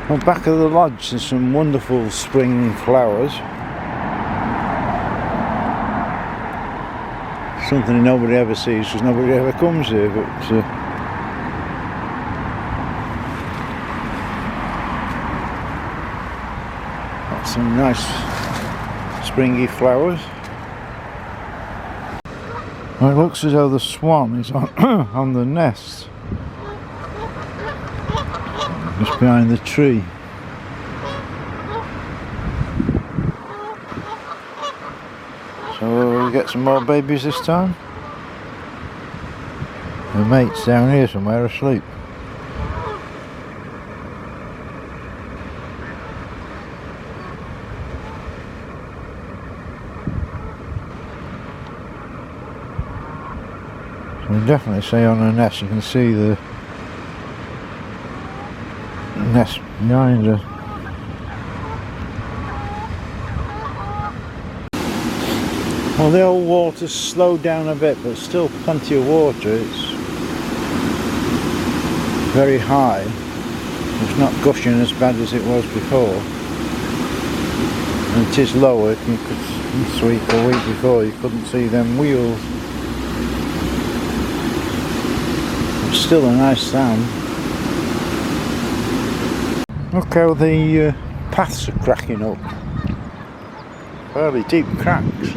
On the back of the lodge there's some wonderful spring flowers. Something nobody ever sees because nobody ever comes here, but got some nice springy flowers. Well, it looks as though the swan is on, on the nest. Just behind the tree. So we'll get some more babies this time. The mate's down here somewhere asleep. So we definitely see on the nest, you can see the nest behind her. Well, the old water's slowed down a bit, but still plenty of water. It's very high. It's not gushing as bad as it was before. And it is lower. You could, this week or week before, you couldn't see them wheels. It's still a nice sound. Look how the paths are cracking up. Fairly deep cracks.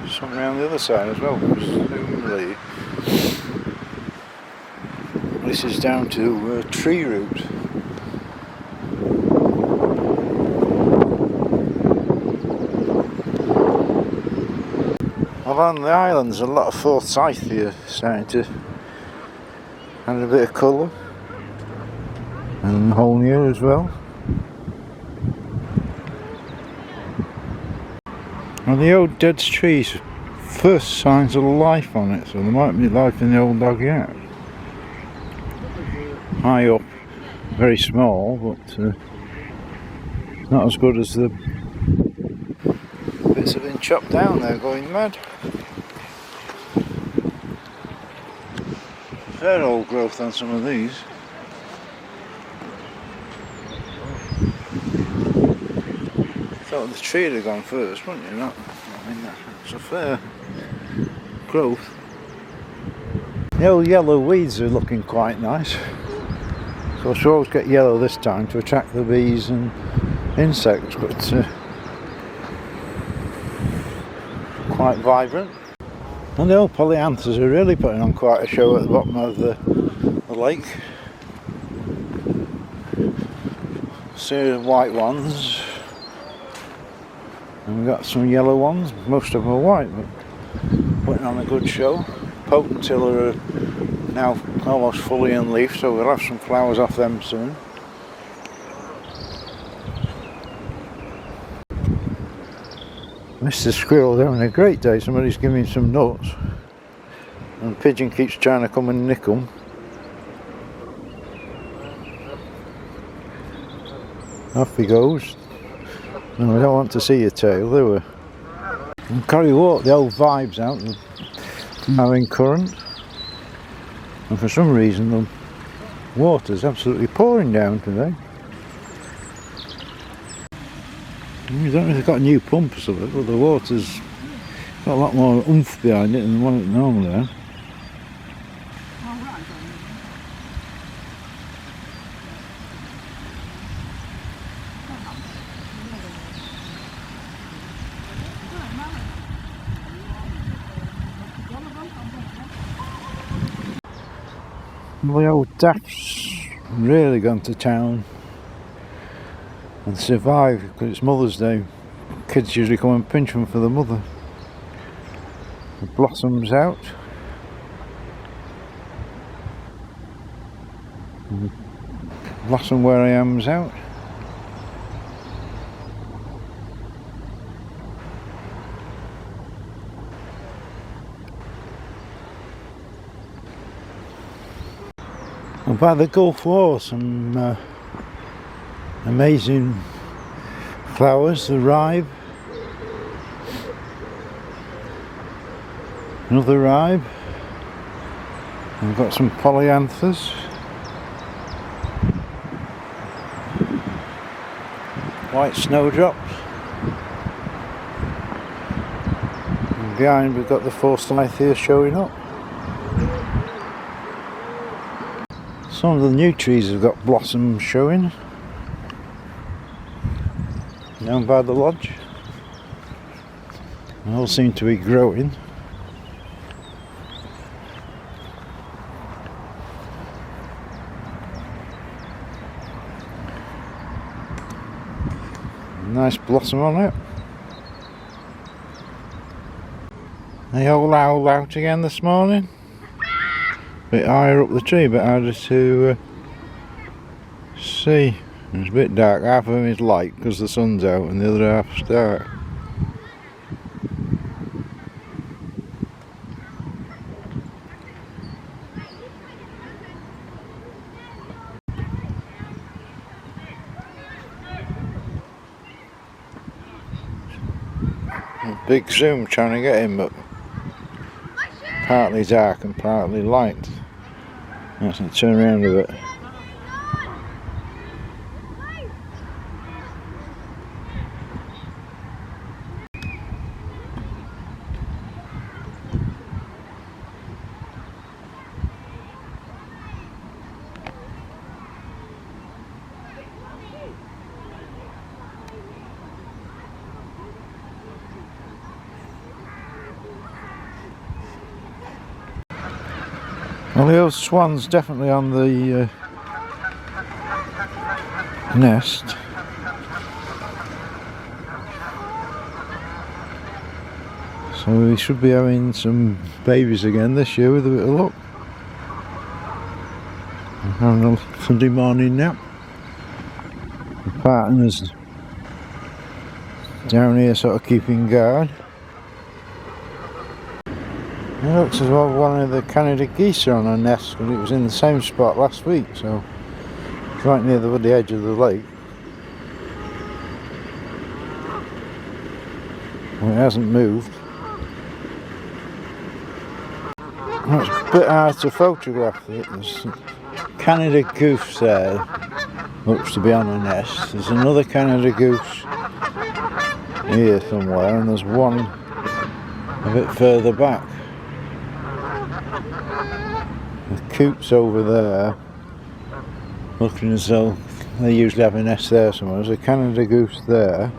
Some around the other side as well, presumably. This is down to tree roots. Well, on the islands, a lot of forsythia starting to add a bit of colour, and whole year as well. Well, the old dead trees, first signs of life on it, so there might be life in the old dog yet. High up, very small, but not as good as the bits have been chopped down there going mad. Fair old growth on some of these. Thought the tree had gone first, wouldn't you? I mean, that's a fair growth. The old yellow weeds are looking quite nice. So I should always get yellow this time to attract the bees and insects, but quite vibrant. And the old polyanthus are really putting on quite a show at the bottom of the lake. See the white ones. And we've got some yellow ones, most of them are white, but putting on a good show. Potentilla are now almost fully in leaf, so we'll have some flowers off them soon. Mr. Squirrel's having a great day. Somebody's giving him some nuts, and the pigeon keeps trying to come and nick them. Off he goes. No, we don't want to see your tail, do we? And Corrie walked the old vibes out of having current, and for some reason the water's absolutely pouring down today. I don't know if they've got a new pump or something, but the water's got a lot more oomph behind it than the one it normally has. The old Daft's really gone to town and survived because it's Mother's Day. Kids usually come and pinch them for the mother. The blossom's out. The blossom where I am's out. And by the Gulf War, some amazing flowers, the ribe, another ribe, and we've got some polyanthus, white snowdrops. And behind we've got the Forsythia showing up. Some of the new trees have got blossoms showing down by the lodge. They all seem to be growing. Nice blossom on it. They all howled out again this morning. A bit higher up the tree, a bit harder to see. It's a bit dark. Half of them is light because the sun's out and the other half's dark. Big zoom trying to get him, but partly dark and partly light. Let's turn around a bit. Well, the old swan's definitely on the nest. So we should be having some babies again this year with a bit of luck. I'm having a Sunday morning nap. The partner's down here sort of keeping guard. It looks as though one of the Canada geese are on a nest, but it was in the same spot last week, so it's right near the edge of the lake. Well, it hasn't moved. Well, it's a bit hard to photograph it. There's Canada goose there, looks to be on a nest. There's another Canada goose here somewhere, and there's one a bit further back. The Coots over there, looking as though they usually have a nest there somewhere. There's a Canada goose there.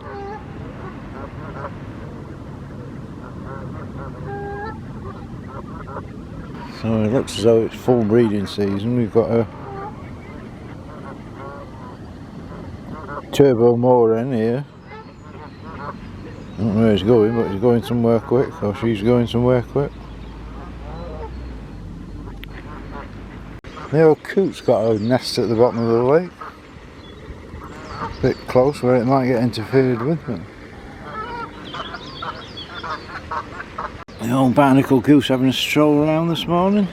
So it looks as though it's full breeding season. We've got a turbo moorhen here. I don't know where he's going, but he's going somewhere quick, or she's going somewhere quick. The old Coots got a nest at the bottom of the lake. A bit close where it might get interfered with. But the old barnacle goose having a stroll around this morning.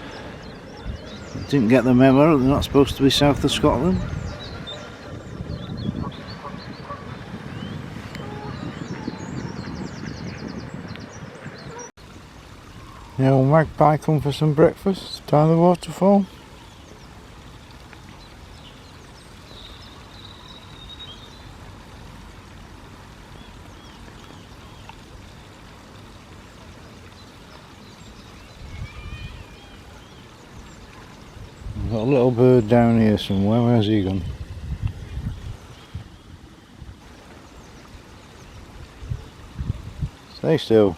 Didn't get the memo, they're not supposed to be south of Scotland. The old magpie come for some breakfast down the waterfall. Got a little bird down here somewhere. Where's he gone? Stay still.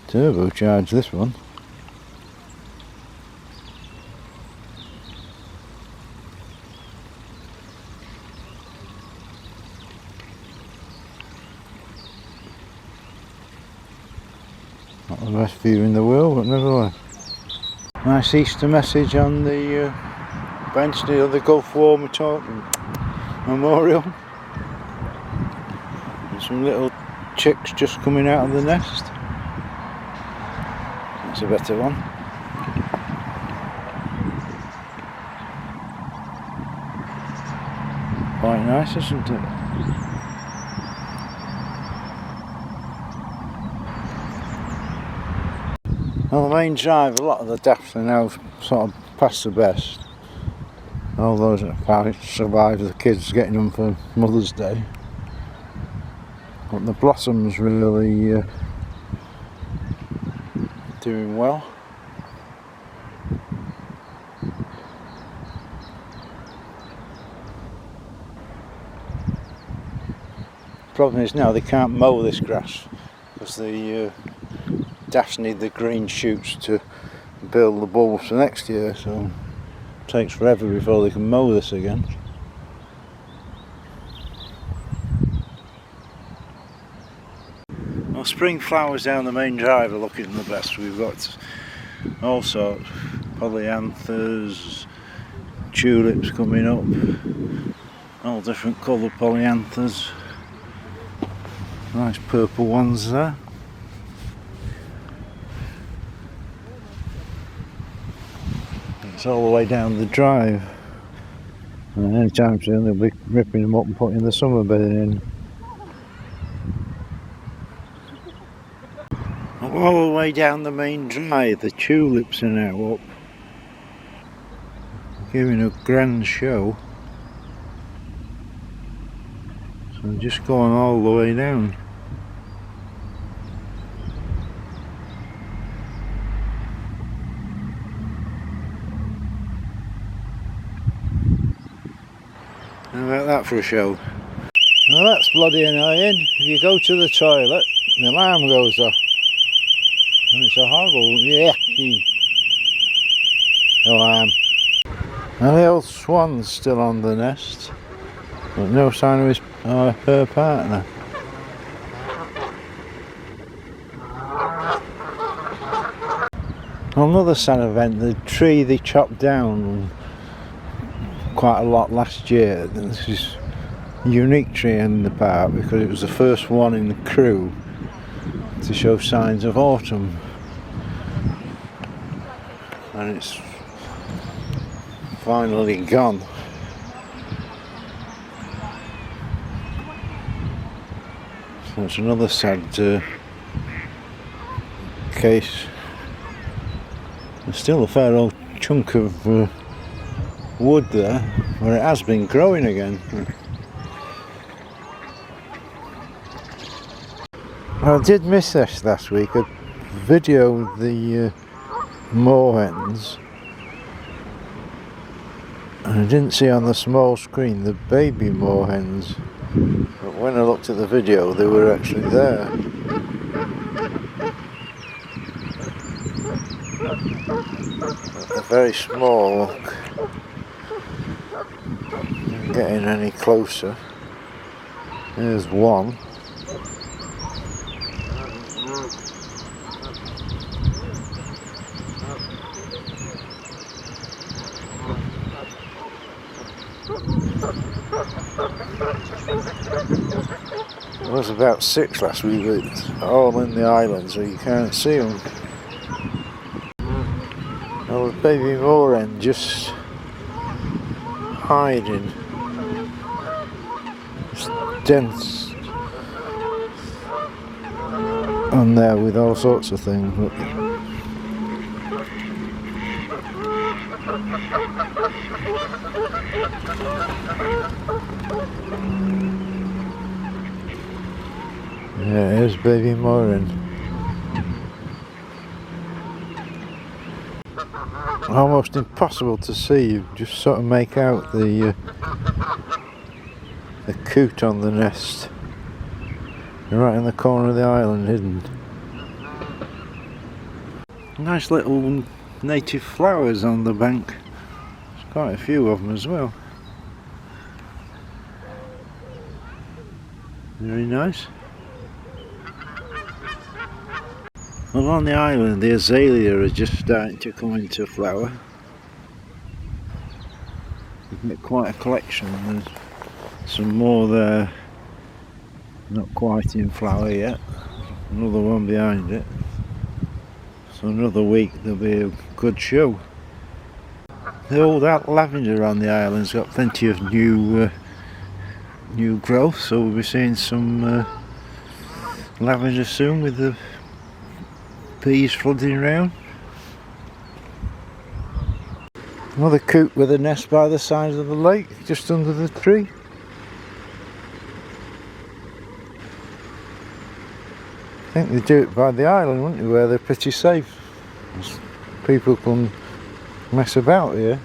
Turbocharge this one. Not the best view in the world, but nevertheless. Nice Easter message on the bench near the Gulf War Memorial. And some little chicks just coming out of the nest. That's a better one. Quite nice, isn't it? Well, the main drive, a lot of the dapps are now sort of past the best. All those that survived, the kids getting them for Mother's Day. But the blossoms really doing well. Problem is now they can't mow this grass because the daffs need the green shoots to build the bulbs for next year, so it takes forever before they can mow this again. Well, spring flowers down the main drive are looking the best. We've got all sorts, polyanthers, tulips coming up, all different coloured polyanthers. Nice purple ones there. It's all the way down the drive, and anytime soon they'll be ripping them up and putting the summer bedding in. All the way down the main drive, the tulips are now up, giving a grand show. So just going all the way down. How about that for a show? Well, that's bloody annoying. If you go to the toilet, the alarm goes off. And it's a horrible, yucky alarm. Now the old Swan's still on the nest, but no sign of his her partner. Another sad event, the tree they chopped down quite a lot last year. This is a unique tree in the park because it was the first one in the crew to show signs of autumn, and it's finally gone. So it's another sad case. There's still a fair old chunk of wood there where it has been growing again. I did miss this last week. I videoed the moorhens, and I didn't see on the small screen the baby moorhens, but when I looked at the video they were actually there. They're very small. Look. Not getting any closer. There's one. There was about 6 last week, but all in the island, so you can't see them. Well, the baby moorhen just hiding. It's dense on there with all sorts of things. But yeah, here's baby moorhen. Almost impossible to see. You just sort of make out the coot on the nest, right in the corner of the island, hidden. Nice little native flowers on the bank. There's quite a few of them as well. Very nice. Well, on the island the azalea is just starting to come into flower. We've got quite a collection. There's some more there, not quite in flower yet. Another one behind it. So another week there'll be a good show. The old lavender on the island's got plenty of new growth, so we'll be seeing some lavender soon with the bees flooding around. Another coot with a nest by the side of the lake, just under the tree. I think they do it by the island, wouldn't they, where they're pretty safe. People can mess about here.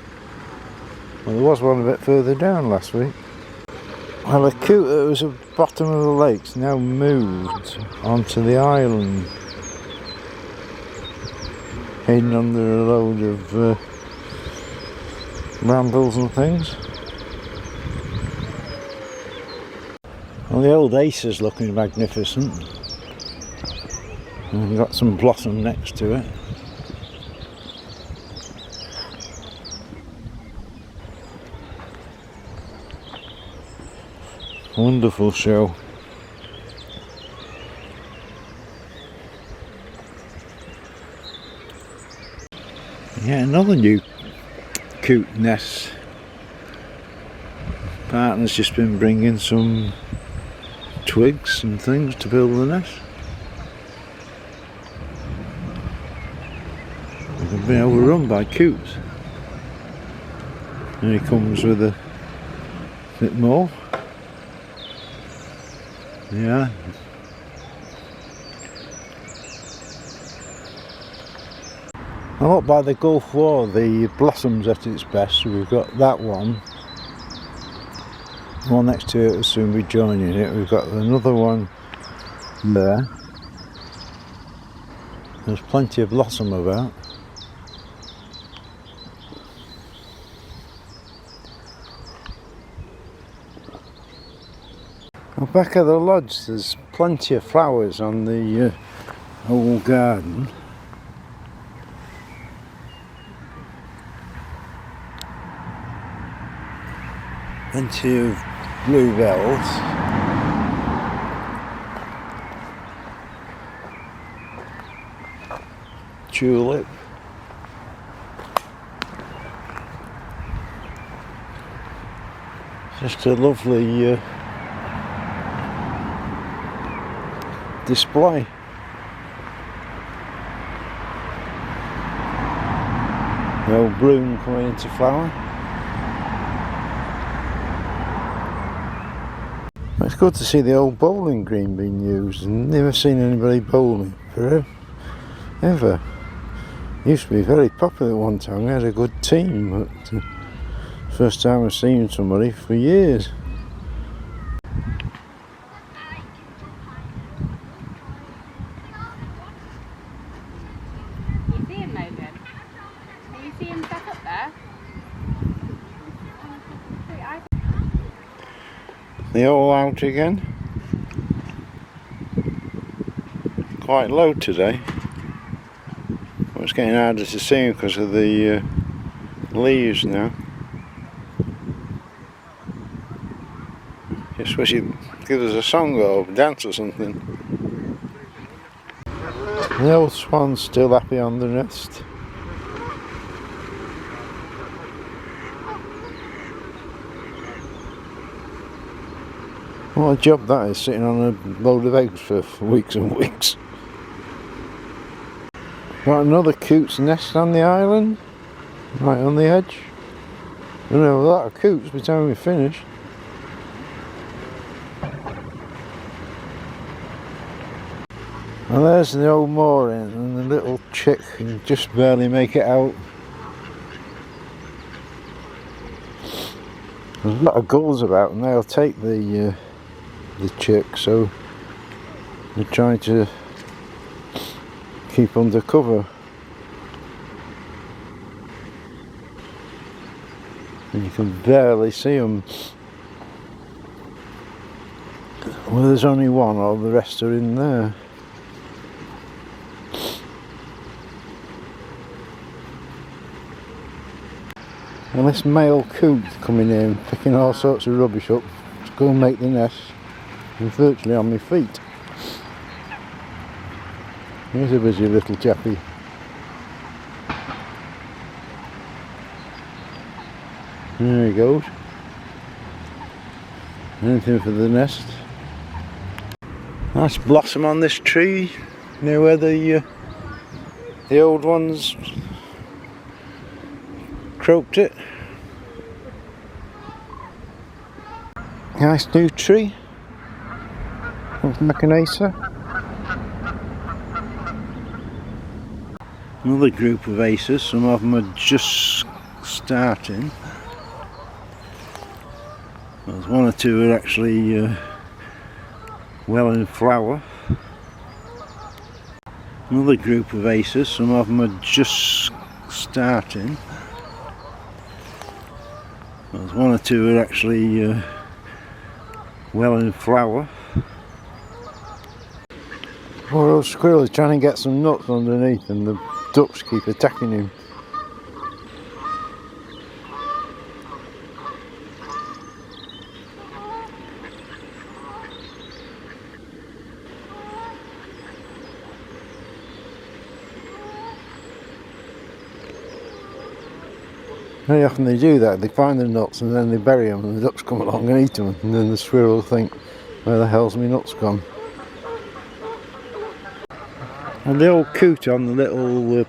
Well, there was one a bit further down last week. Well, the coot that was at the bottom of the lake's now moved onto the island, hidden under a load of brambles and things. Well, the old acer's looking magnificent. And we've got some blossom next to it. Wonderful show. Yeah, another new coot nest. Partner's just been bringing some twigs and things to build the nest. We've been overrun by coots. And he comes with a bit more. Yeah. Well, up by the Gulf War, the blossom's at its best. So we've got that one. The one next to it will soon be joining it. We've got another one there. There's plenty of blossom about. Well, back at the lodge there's plenty of flowers on the whole garden. Plenty of bluebells. Tulip. Just a lovely display. The old broom coming into flower. It's good to see the old bowling green being used. I've never seen anybody bowling forever. Ever. Used to be very popular at one time. We had a good team, but first time I've seen somebody for years. You see him, Logan? Can you see him stuck up there? They all out again. Quite low today. But it's getting harder to see because of the leaves now. Just wish you'd give us a song or dance or something. The old Swan's still happy on the nest. What a job that is, sitting on a load of eggs for weeks and weeks. Got another Coots nest on the island, right on the edge. We'll have a lot of Coots by the time we finish. And there's the old moorhen and the little chick can just barely make it out. There's a lot of gulls about and they'll take the chick, so they're trying to keep under cover. And you can barely see them. Well, there's only one, all the rest are in there. And this male coot coming in, picking all sorts of rubbish up to go and make the nest. I'm virtually on my feet. Here's a busy little chappie. There he goes. Anything for the nest. Nice blossom on this tree near where the old ones croaked it. Nice new tree of Macanacer. Another group of aces, some of them are just starting. There's one or two are actually well in flower. Another group of aces, some of them are just starting. There's one or two are actually well in flower. Poor old squirrel is trying to get some nuts underneath and the ducks keep attacking him. Very often they do that, they find the nuts and then they bury them and the ducks come along and eat them, and then the squirrel will think, where the hell's my nuts gone? And the old coot on the little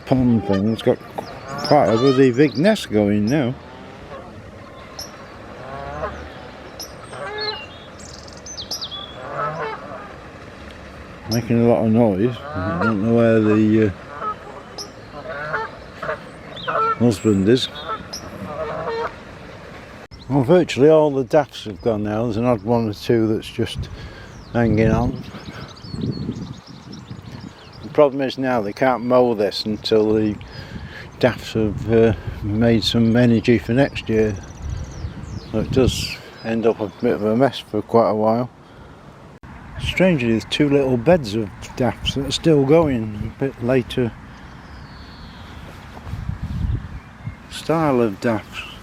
pond thing's got quite a bloody big nest going now. Making a lot of noise. I don't know where the husband is. Well, virtually all the daffs have gone now. There's an odd one or two that's just hanging on. The problem is now they can't mow this until the daffs have made some energy for next year. So it does end up a bit of a mess for quite a while. Strangely, there's two little beds of daffs that are still going, a bit later style of daffs.